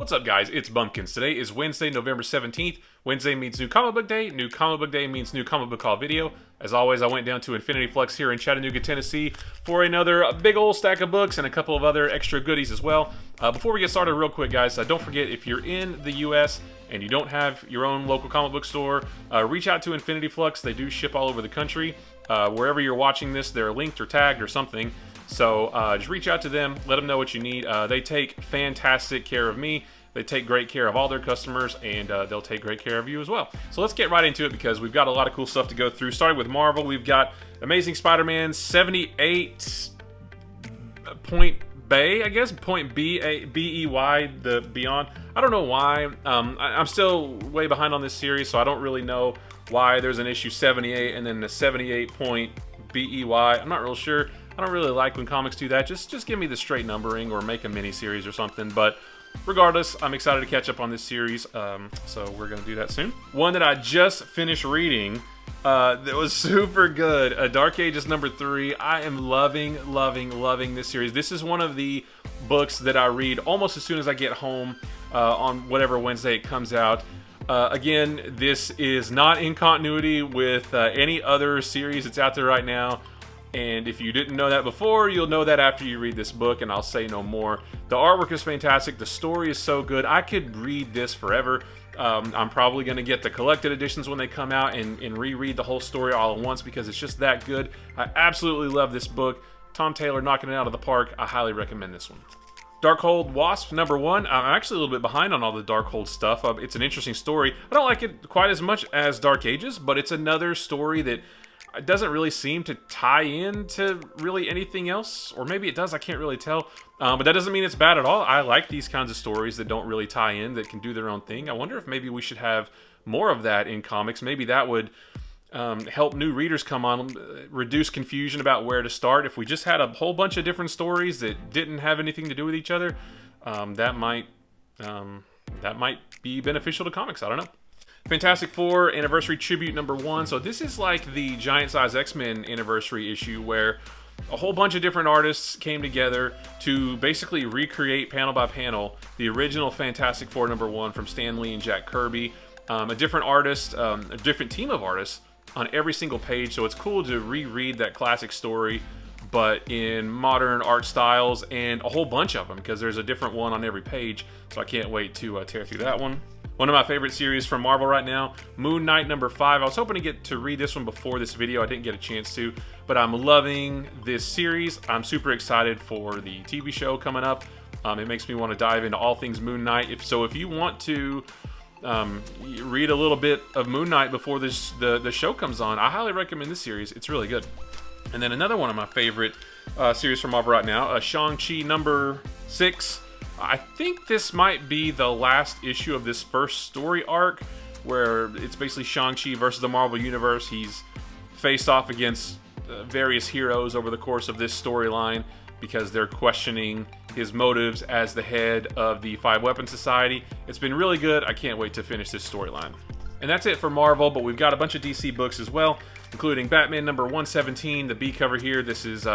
What's up, guys? It's Bumpkins. Today is Wednesday, November 17th. Wednesday means New Comic Book Day. New Comic Book Day means New Comic Book Haul video. As always, I went down to Infinity Flux here in Chattanooga, Tennessee for another big old stack of books and a couple of other extra goodies as well. Before we get started, real quick, guys, don't forget, if you're in the U.S. and you don't have your own local comic book store, reach out to Infinity Flux. They do ship all over the country. Wherever you're watching this, they're linked or tagged or something. So just reach out to them, let them know what you need. They take fantastic care of me. They take great care of all their customers, and they'll take great care of you as well. So let's get right into it because we've got a lot of cool stuff to go through. Starting with Marvel, we've got Amazing Spider-Man 78 Point Bay, I guess, Point B-E-Y, the Beyond. I don't know why. I'm still way behind on this series, so I don't really know why there's an issue 78 and then the 78 Point B-E-Y. I'm not real sure. I don't really like when comics do that. Just give me the straight numbering or make a mini-series or something, but regardless, I'm excited to catch up on this series, so we're going to do that soon. One that I just finished reading that was super good, Dark Ages number 3. I am loving this series. This is one of the books that I read almost as soon as I get home on whatever Wednesday it comes out. Again, this is not in continuity with any other series that's out there right now. And if you didn't know that before, you'll know that after you read this book, and I'll say no more. The artwork is fantastic. The story is so good. I could read this forever. I'm probably going to get the collected editions when they come out and reread the whole story all at once because it's just that good. I absolutely love this book. Tom Taylor knocking it out of the park. I highly recommend this one. Darkhold Wasp number 1. I'm actually a little bit behind on all the Darkhold stuff. It's an interesting story. I don't like it quite as much as Dark Ages, but it's another story that it doesn't really seem to tie into really anything else, or maybe it does, I can't really tell, but that doesn't mean it's bad at all. I like these kinds of stories that don't really tie in, that can do their own thing. I wonder if maybe we should have more of that in comics. Maybe that would help new readers come on, reduce confusion about where to start. If we just had a whole bunch of different stories that didn't have anything to do with each other, that might be beneficial to comics. I don't know. Fantastic Four Anniversary Tribute number 1. So this is like the Giant Size X-Men anniversary issue where a whole bunch of different artists came together to basically recreate panel by panel the original Fantastic Four number 1 from Stan Lee and Jack Kirby. A different artist, a different team of artists on every single page. So it's cool to reread that classic story, but in modern art styles, and a whole bunch of them because there's a different one on every page. So I can't wait to tear through that one. One of my favorite series from Marvel right now, Moon Knight number 5. I was hoping to get to read this one before this video. I didn't get a chance to, but I'm loving this series. I'm super excited for the TV show coming up. It makes me want to dive into all things Moon Knight. If you want to read a little bit of Moon Knight before the show comes on, I highly recommend this series. It's really good. And then another one of my favorite series from Marvel right now, Shang Chi number 6. I think this might be the last issue of this first story arc, where it's basically Shang-Chi versus the Marvel Universe. He's faced off against various heroes over the course of this storyline because they're questioning his motives as the head of the Five Weapon Society. It's been really good. I can't wait to finish this storyline. And that's it for Marvel, but we've got a bunch of DC books as well, including Batman number 117, the B cover here. This is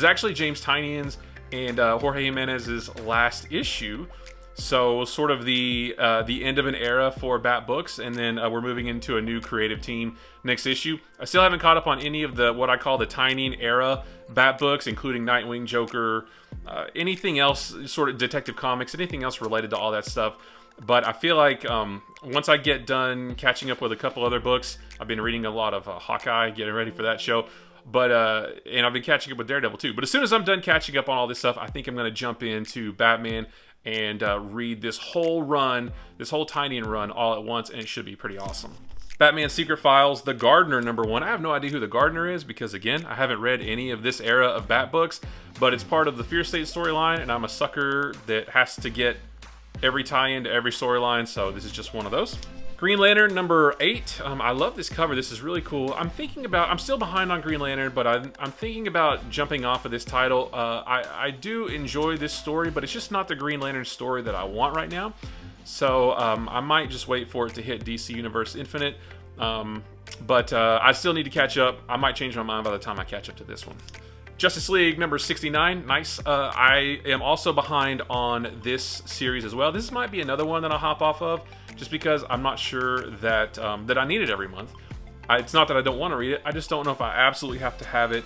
actually James Tynion's and Jorge Jimenez's last issue, so sort of the end of an era for Bat Books, and then we're moving into a new creative team next issue. I still haven't caught up on any of the what I call the Tynion era Bat Books, including Nightwing, Joker, anything else, sort of Detective Comics, anything else related to all that stuff. But I feel like once I get done catching up with a couple other books, I've been reading a lot of Hawkeye, getting ready for that show. But and I've been catching up with Daredevil too. But as soon as I'm done catching up on all this stuff, I think I'm going to jump into Batman and read this whole run, this whole Tynion run all at once, and it should be pretty awesome. Batman Secret Files, The Gardener number 1. I have no idea who The Gardener is because, again, I haven't read any of this era of Bat books, but it's part of the Fear State storyline, and I'm a sucker that has to get every tie-in to every storyline, so this is just one of those. Green Lantern number 8. I love this cover. This is really cool. I'm still behind on Green Lantern, but I'm thinking about jumping off of this title. I do enjoy this story, but it's just not the Green Lantern story that I want right now. So I might just wait for it to hit DC Universe Infinite. But I still need to catch up. I might change my mind by the time I catch up to this one. Justice League number 69, nice. I am also behind on this series as well. This might be another one that I'll hop off of, just because I'm not sure that that I need it every month. It's not that I don't want to read it, I just don't know if I absolutely have to have it.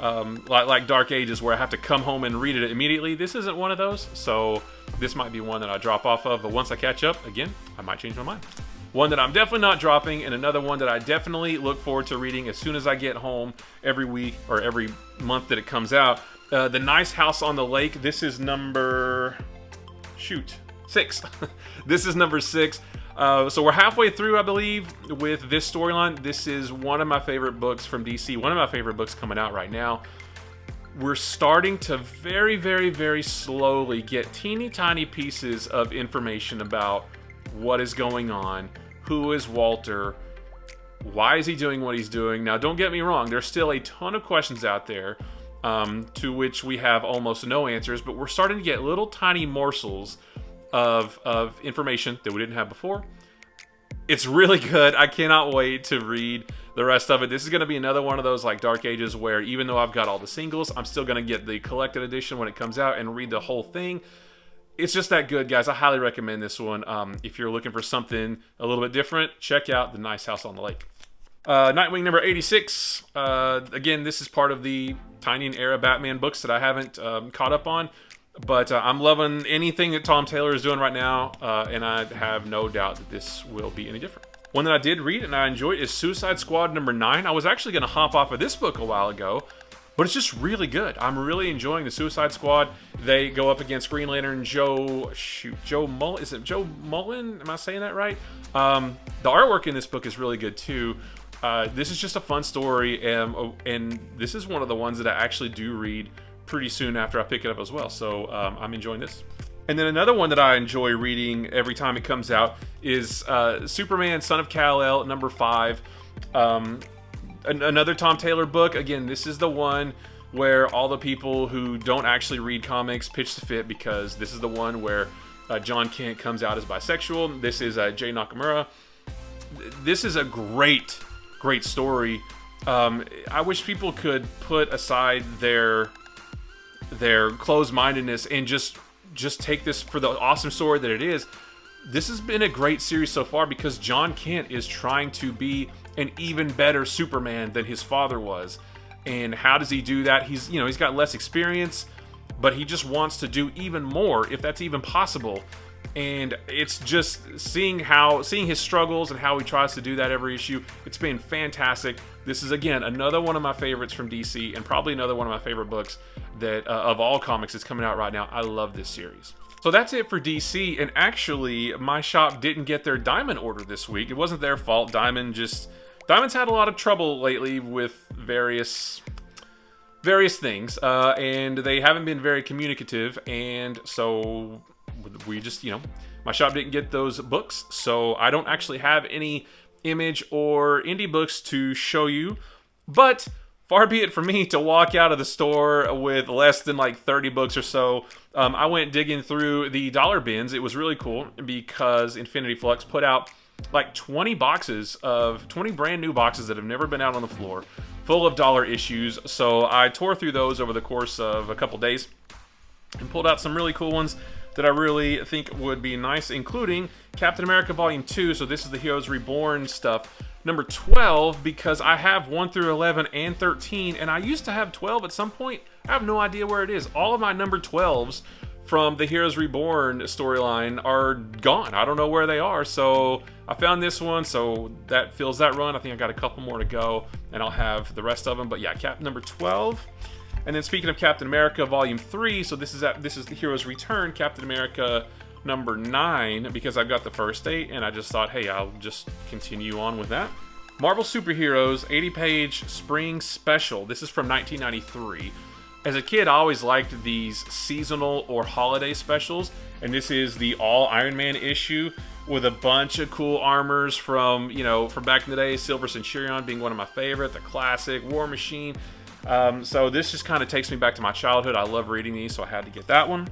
Like Dark Ages, where I have to come home and read it immediately. This isn't one of those, so this might be one that I drop off of, but once I catch up, again, I might change my mind. One that I'm definitely not dropping, and another one that I definitely look forward to reading as soon as I get home every week, or every month that it comes out. The Nice House on the Lake. This is number... 6. This is number 6. So we're halfway through, I believe, with this storyline. This is one of my favorite books from DC. One of my favorite books coming out right now. We're starting to very, very, very slowly get teeny tiny pieces of information about what is going on, who is Walter, why is he doing what he's doing. Now, don't get me wrong, there's still a ton of questions out there to which we have almost no answers, but we're starting to get little tiny morsels of information that we didn't have before. It's really good. I cannot wait to read the rest of it. This is going to be another one of those like Dark Ages where even though I've got all the singles, I'm still going to get the collected edition when it comes out and read the whole thing. It's just that good, guys. I highly recommend this one. If you're looking for something a little bit different, check out The Nice House on the Lake. Nightwing number 86. Again, this is part of the Tynion era Batman books that I haven't caught up on. But I'm loving anything that Tom Taylor is doing right now, and I have no doubt that this will be any different. One that I did read and I enjoyed is Suicide Squad number 9. I was actually going to hop off of this book a while ago, but it's just really good. I'm really enjoying the Suicide Squad. They go up against Green Lantern Joe Mullen. Is it Joe Mullen? Am I saying that right? The artwork in this book is really good too. This is just a fun story, and this is one of the ones that I actually do read pretty soon after I pick it up as well. So I'm enjoying this. And then another one that I enjoy reading every time it comes out is Superman, Son of Kal-El, number 5. Another Tom Taylor book. Again, this is the one where all the people who don't actually read comics pitch the fit, because this is the one where John Kent comes out as bisexual. This is Jay Nakamura. This is a great story. I wish people could put aside their closed-mindedness and just take this for the awesome story that it is. This has been a great series so far because John Kent is trying to be an even better Superman than his father was. And how does he do that? He's got less experience, but he just wants to do even more, if that's even possible. And it's just seeing his struggles and how he tries to do that every issue. It's been fantastic. This is, again, another one of my favorites from DC, and probably another one of my favorite books that of all comics that's coming out right now. I love this series. So that's it for DC, and actually, my shop didn't get their Diamond order this week. It wasn't their fault. Diamond's had a lot of trouble lately with various things, and they haven't been very communicative, and so we just, my shop didn't get those books, so I don't actually have any Image or indie books to show you, but far be it from me to walk out of the store with less than like 30 books or so. I went digging through the dollar bins. It was really cool because Infinity Flux put out like 20 brand new boxes that have never been out on the floor, full of dollar issues. So I tore through those over the course of a couple days and pulled out some really cool ones that I really think would be nice, including Captain America Volume 2. So this is the Heroes Reborn stuff. Number 12, because I have 1 through 11 and 13, and I used to have 12 at some point. I have no idea where it is. All of my number 12s from the Heroes Reborn storyline are gone. I don't know where they are, so I found this one, so that fills that run. I think I got a couple more to go, and I'll have the rest of them. But yeah, Cap number 12. And then speaking of Captain America Volume 3, so this is the Heroes Return, Captain America number 9, because I've got the first 8, and I just thought, hey, I'll just continue on with that. Marvel Superheroes 80-page Spring Special. This is from 1993. As a kid, I always liked these seasonal or holiday specials, and this is the all Iron Man issue with a bunch of cool armors from back in the day. Silver Centurion being one of my favorite, the classic, War Machine. So this just kind of takes me back to my childhood. I love reading these, so I had to get that one.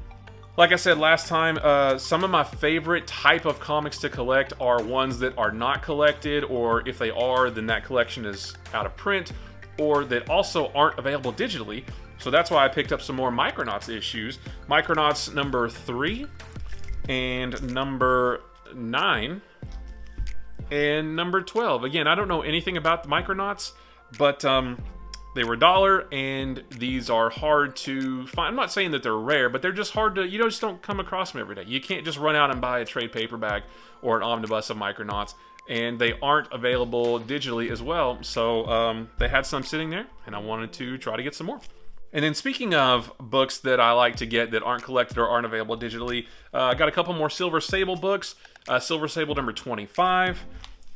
Like I said last time, some of my favorite type of comics to collect are ones that are not collected, or if they are, then that collection is out of print, or that also aren't available digitally. So that's why I picked up some more Micronauts issues. Micronauts number 3 and number 9 and number 12. Again, I don't know anything about the Micronauts, but they were $1, and these are hard to find. I'm not saying that they're rare, but they're just hard to, just don't come across them every day. You can't just run out and buy a trade paperback or an omnibus of Micronauts, and they aren't available digitally as well. So they had some sitting there, and I wanted to try to get some more. And then speaking of books that I like to get that aren't collected or aren't available digitally, I got a couple more Silver Sable books. Silver Sable number 25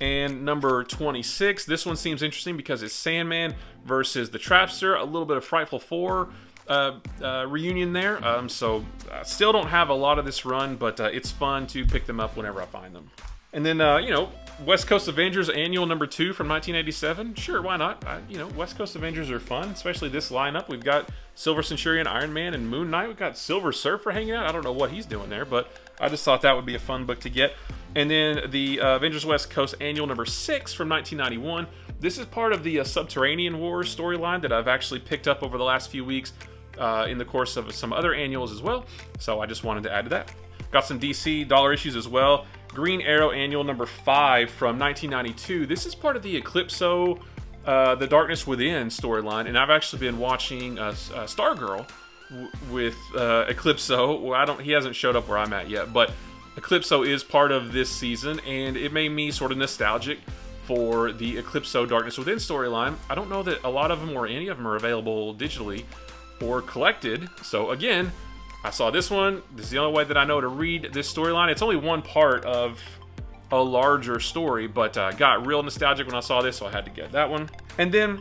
and number 26. This one seems interesting because it's Sandman versus the Trapster. A little bit of Frightful Four reunion there. So I still don't have a lot of this run, but it's fun to pick them up whenever I find them. And then, West Coast Avengers Annual number 2 from 1987. Sure, why not? West Coast Avengers are fun, especially this lineup. We've got Silver Centurion, Iron Man, and Moon Knight. We've got Silver Surfer hanging out. I don't know what he's doing there, but I just thought that would be a fun book to get. And then the Avengers West Coast Annual number 6 from 1991. This is part of the Subterranean Wars storyline that I've actually picked up over the last few weeks in the course of some other annuals as well. So I just wanted to add to that. Got some DC dollar issues as well. Green Arrow Annual number 5 from 1992. This is part of the Eclipso, The Darkness Within storyline, and I've actually been watching Stargirl with Eclipso. Well, he hasn't showed up where I'm at yet, but Eclipso is part of this season, and it made me sort of nostalgic for the Eclipso Darkness Within storyline. I don't know that a lot of them or any of them are available digitally or collected, so again, I saw this one. This is the only way that I know to read this storyline. It's only one part of a larger story, but got real nostalgic when I saw this, so I had to get that one. And then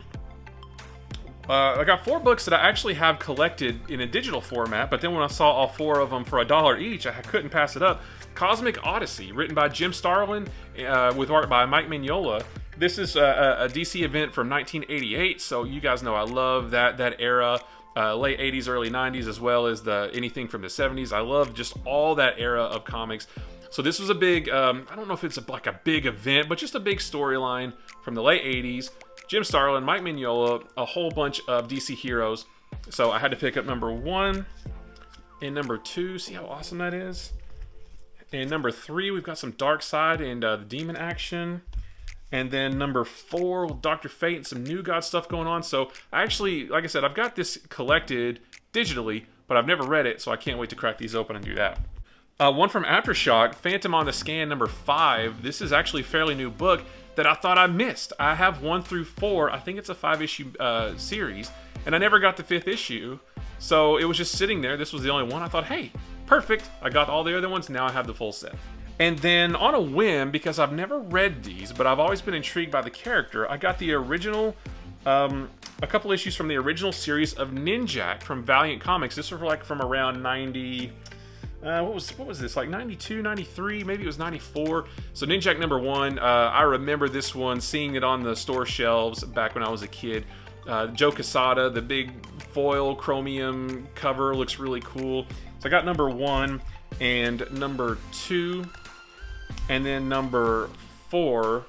I got 4 books that I actually have collected in a digital format, but then when I saw all 4 of them for $1 each, I couldn't pass it up. Cosmic Odyssey, written by Jim Starlin, with art by Mike Mignola. This is a DC event from 1988, so you guys know I love that era. Late 80s, early 90s, as well as anything from the 70s. I love just all that era of comics. So this was a big, I don't know if it's like a big event, but just a big storyline from the late 80s. Jim Starlin, Mike Mignola, a whole bunch of DC heroes. So I had to pick up number 1 and number 2. See how awesome that is? And number 3, we've got some Dark Side and the Demon action. And then number 4, with Dr. Fate and some New God stuff going on. So I actually, like I said, I've got this collected digitally, but I've never read it, so I can't wait to crack these open and do that. One from Aftershock, Phantom on the Scan number 5. This is actually a fairly new book that I thought I missed. I have 1 through 4. I think it's a 5-issue series, and I never got the 5th issue. So it was just sitting there. This was the only one. I thought, hey, perfect. I got all the other ones. Now I have the full set. And then on a whim, because I've never read these, but I've always been intrigued by the character, I got the original, a couple issues from the original series of Ninjak from Valiant Comics. This was like from around 90, what was this, like 92, 93, maybe it was 94. So Ninjak number 1, I remember this one, seeing it on the store shelves back when I was a kid. Joe Quesada, the big foil chromium cover, looks really cool. So I got number 1 and number 2. And then number 4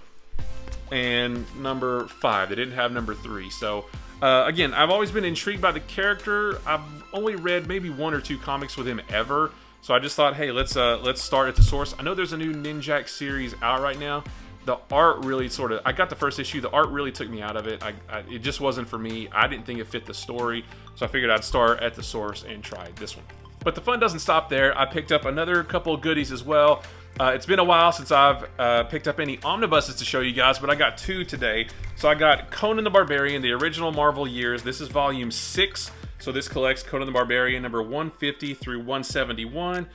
and number 5. They didn't have number 3. So, again, I've always been intrigued by the character. I've only read maybe 1 or 2 comics with him ever. So I just thought, hey, let's start at the source. I know there's a new Ninjak series out right now. The art really I got the first issue. The art really took me out of it. It just wasn't for me. I didn't think it fit the story. So I figured I'd start at the source and try this one. But the fun doesn't stop there. I picked up another couple of goodies as well. It's been a while since I've picked up any omnibuses to show you guys, but I got 2 today. So I got Conan the Barbarian, the original Marvel years. This is volume 6. So this collects Conan the Barbarian number 150 through 171,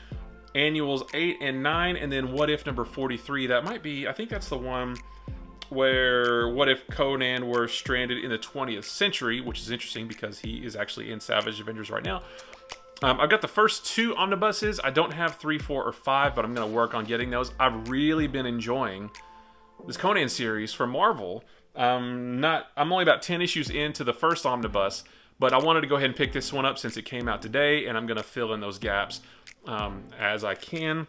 annuals 8 and 9, and then What If number 43. That might be, I think that's the one where What If Conan were stranded in the 20th century, which is interesting because he is actually in Savage Avengers right now. I've got the first 2 omnibuses. I don't have 3, 4, or 5, but I'm going to work on getting those. I've really been enjoying this Conan series from Marvel. I'm only about 10 issues into the first omnibus, but I wanted to go ahead and pick this one up since it came out today, and I'm going to fill in those gaps as I can.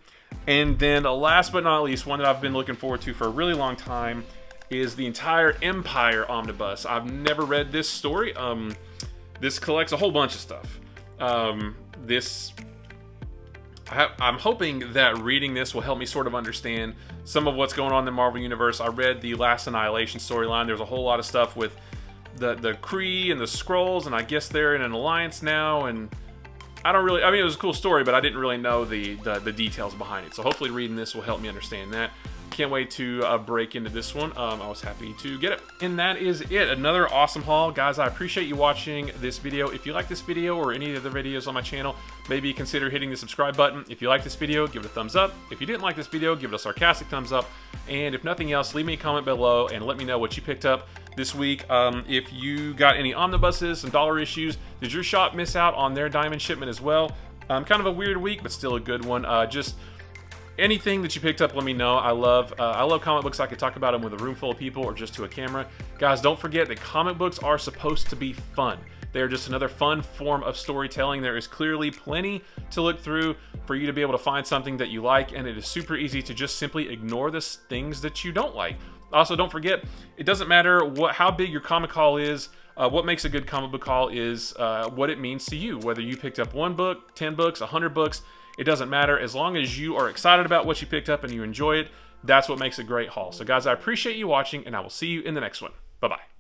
And then last but not least, one that I've been looking forward to for a really long time is the entire Empire omnibus. I've never read this story. This collects a whole bunch of stuff. I'm hoping that reading this will help me sort of understand some of what's going on in the Marvel Universe. I read the Last Annihilation storyline. There's a whole lot of stuff with the Kree and the Skrulls, and I guess they're in an alliance now, and I mean, it was a cool story, but I didn't really know the details behind it. So hopefully reading this will help me understand that. Can't wait to break into this one. I was happy to get it. And that is it. Another awesome haul. Guys, I appreciate you watching this video. If you like this video or any of the other videos on my channel, maybe consider hitting the subscribe button. If you like this video, give it a thumbs up. If you didn't like this video, give it a sarcastic thumbs up. And if nothing else, leave me a comment below and let me know what you picked up this week. If you got any omnibuses, some dollar issues, did your shop miss out on their diamond shipment as well? Kind of a weird week, but still a good one. Just anything that you picked up, let me know. I love comic books. I could talk about them with a room full of people or just to a camera. Guys, don't forget that comic books are supposed to be fun. They're just another fun form of storytelling. There is clearly plenty to look through for you to be able to find something that you like, and it is super easy to just simply ignore the things that you don't like. Also, don't forget, it doesn't matter how big your comic haul is. What makes a good comic book haul is what it means to you. Whether you picked up 1 book, 10 books, 100 books, it doesn't matter. As long as you are excited about what you picked up and you enjoy it, that's what makes a great haul. So guys, I appreciate you watching, and I will see you in the next one. Bye-bye.